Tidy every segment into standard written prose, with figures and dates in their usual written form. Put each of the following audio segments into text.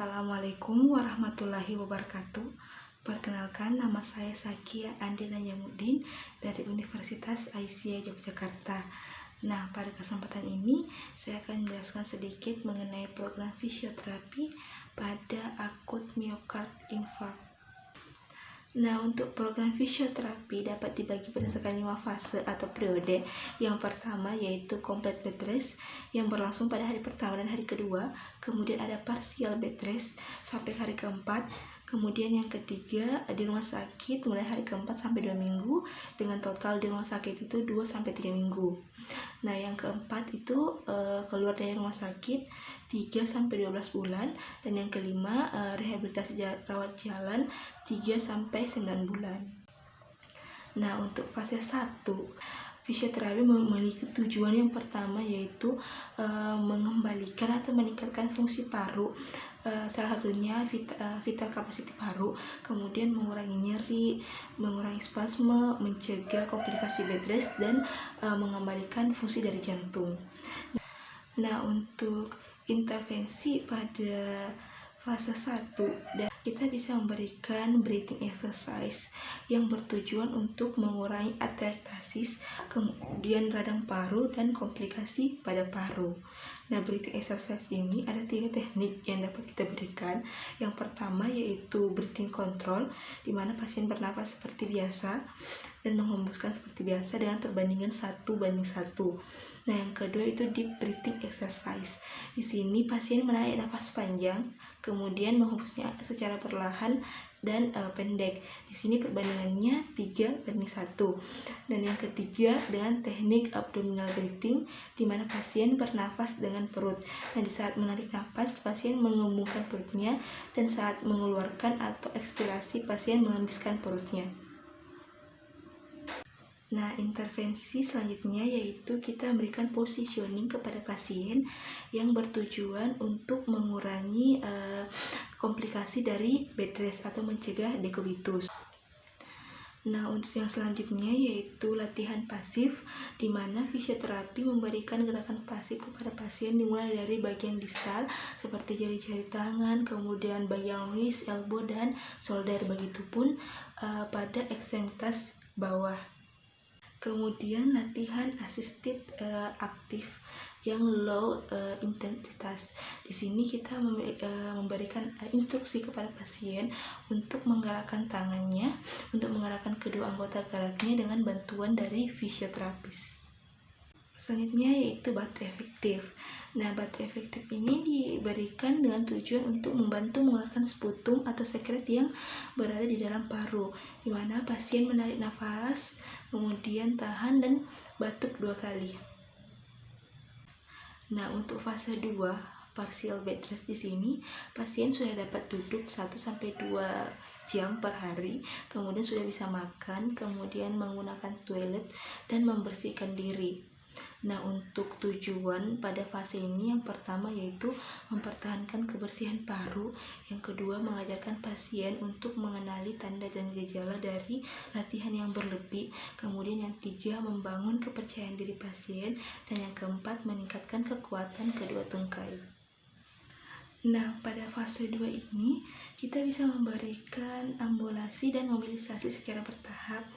Assalamualaikum warahmatullahi wabarakatuh. Perkenalkan, nama saya Sakia Andina Yamuddin dari Universitas Aisyah Yogyakarta. Nah, pada kesempatan ini saya akan menjelaskan sedikit mengenai program fisioterapi pada akut miokard infarct. Nah, untuk program fisioterapi dapat dibagi berdasarkan 5 fase atau periode. Yang pertama yaitu complete bed rest yang berlangsung pada hari pertama dan hari kedua. Kemudian ada partial bed rest sampai hari keempat. Kemudian yang ketiga di rumah sakit mulai hari keempat sampai 2 minggu, dengan total di rumah sakit itu 2 sampai 3 minggu. Nah, yang keempat itu keluar dari rumah sakit 3 sampai 12 bulan, dan yang kelima rehabilitasi rawat jalan 3 sampai 9 bulan. Nah, untuk fase 1, fisioterapi memiliki tujuan yang pertama yaitu mengembalikan atau meningkatkan fungsi paru, salah satunya vital capacity paru, kemudian mengurangi nyeri, mengurangi spasme, mencegah komplikasi bed rest, dan mengembalikan fungsi dari jantung. Nah, untuk intervensi pada fase 1, dan kita bisa memberikan breathing exercise yang bertujuan untuk mengurangi atelektasis, kemudian radang paru, dan komplikasi pada paru. Nah, breathing exercise ini ada 3 teknik yang dapat kita berikan. Yang pertama yaitu breathing control, di mana pasien bernafas seperti biasa dan menghembuskan seperti biasa dengan perbandingan 1:1. Nah, yang kedua itu deep breathing exercise. Di sini pasien menarik nafas panjang, kemudian menghembusnya secara perlahan dan pendek. Di sini perbandingannya 3:1. Dan yang ketiga dengan teknik abdominal breathing, di mana pasien bernafas dengan perut. Nah, di saat menarik nafas, pasien mengembungkan perutnya, dan saat mengeluarkan atau ekspirasi, pasien menghembuskan perutnya. Nah, intervensi selanjutnya yaitu kita memberikan positioning kepada pasien yang bertujuan untuk mengurangi komplikasi dari bed rest atau mencegah dekubitus. Nah, untuk yang selanjutnya yaitu latihan pasif, di mana fisioterapi memberikan gerakan pasif kepada pasien dimulai dari bagian distal seperti jari-jari tangan, kemudian bagian wrist, elbow, dan shoulder, begitupun pada ekstremitas bawah. Kemudian latihan assisted aktif yang low intensitas. Di sini kita memberikan instruksi kepada pasien untuk menggerakkan tangannya, untuk menggerakkan kedua anggota geraknya dengan bantuan dari fisioterapis. Selanjutnya yaitu batu efektif. Nah, batu efektif ini diberikan dengan tujuan untuk membantu mengeluarkan sputum atau sekret yang berada di dalam paru, di mana pasien menarik nafas, kemudian tahan dan batuk 2 kali. Nah, untuk fase 2, partial bed rest, di sini pasien sudah dapat duduk 1-2 jam per hari, kemudian sudah bisa makan, kemudian menggunakan toilet dan membersihkan diri. Nah, untuk tujuan pada fase ini yang pertama yaitu mempertahankan kebersihan paru, yang kedua mengajarkan pasien untuk mengenali tanda dan gejala dari latihan yang berlebih, kemudian yang ketiga membangun kepercayaan diri pasien, dan yang keempat meningkatkan kekuatan kedua tungkai. Nah, pada fase 2 ini kita bisa memberikan ambulasi dan mobilisasi secara bertahap,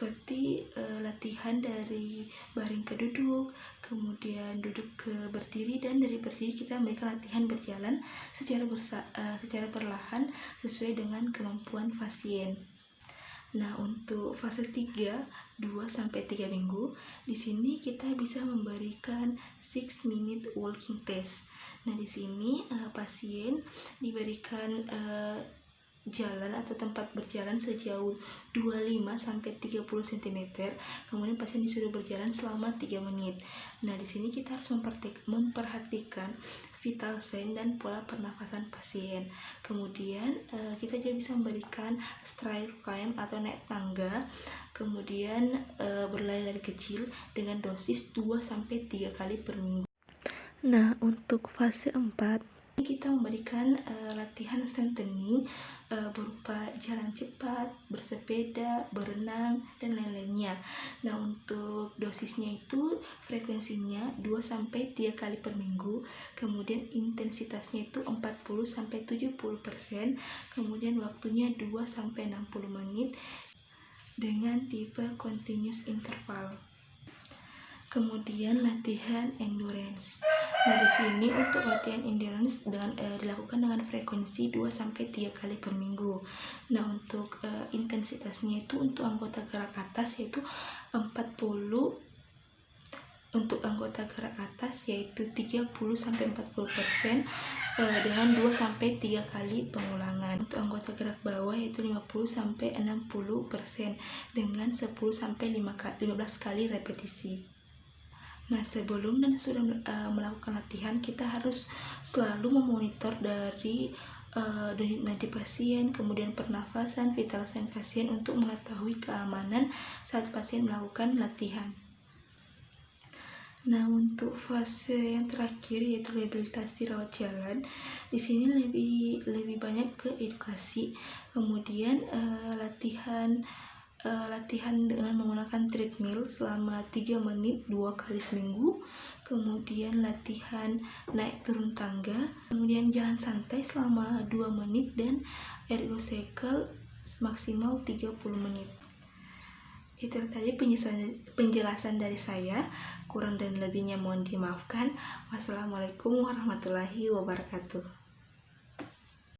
seperti latihan dari baring ke duduk, kemudian duduk ke berdiri, dan dari berdiri kita memberikan latihan berjalan secara perlahan sesuai dengan kemampuan pasien. Nah, untuk fase 3, 2-3 minggu, di sini kita bisa memberikan 6-minute walking test. Nah, di sini pasien diberikan jalan atau tempat berjalan sejauh 25-30 cm, kemudian pasien disuruh berjalan selama 3 menit. Nah, di sini kita harus memperhatikan vital sign dan pola pernafasan pasien. Kemudian kita juga bisa memberikan stride climb atau naik tangga, kemudian berlari kecil dengan dosis 2-3 kali per minggu. Nah, untuk fase 4, kita memberikan latihan strengthening berupa jalan cepat, bersepeda, berenang, dan lain-lainnya. Nah, untuk dosisnya itu frekuensinya 2-3 kali per minggu, kemudian intensitasnya itu 40-70%, kemudian waktunya 2-60 menit dengan tipe continuous interval. Kemudian latihan endurance. Nah, di sini untuk latihan endurance dilakukan dengan frekuensi 2-3 kali per minggu. Nah, untuk intensitasnya itu untuk anggota gerak atas yaitu 40, untuk anggota gerak atas yaitu 30-40% dengan 2-3 kali pengulangan. Untuk anggota gerak bawah yaitu 50-60% dengan 10-15 kali repetisi. Nah, sebelum dan sudah melakukan latihan, kita harus selalu memonitor dari denyut nadi pasien, kemudian pernafasan, vital sign pasien untuk mengetahui keamanan saat pasien melakukan latihan. Nah, untuk fase yang terakhir yaitu rehabilitasi rawat jalan, di sini lebih banyak ke edukasi, kemudian latihan dengan menggunakan treadmill selama 3 menit 2 kali seminggu, kemudian latihan naik turun tangga, kemudian jalan santai selama 2 menit, dan ergo cycle maksimal 30 menit. Itu tadi penjelasan dari saya, kurang dan lebihnya mohon dimaafkan. Wassalamualaikum warahmatullahi wabarakatuh.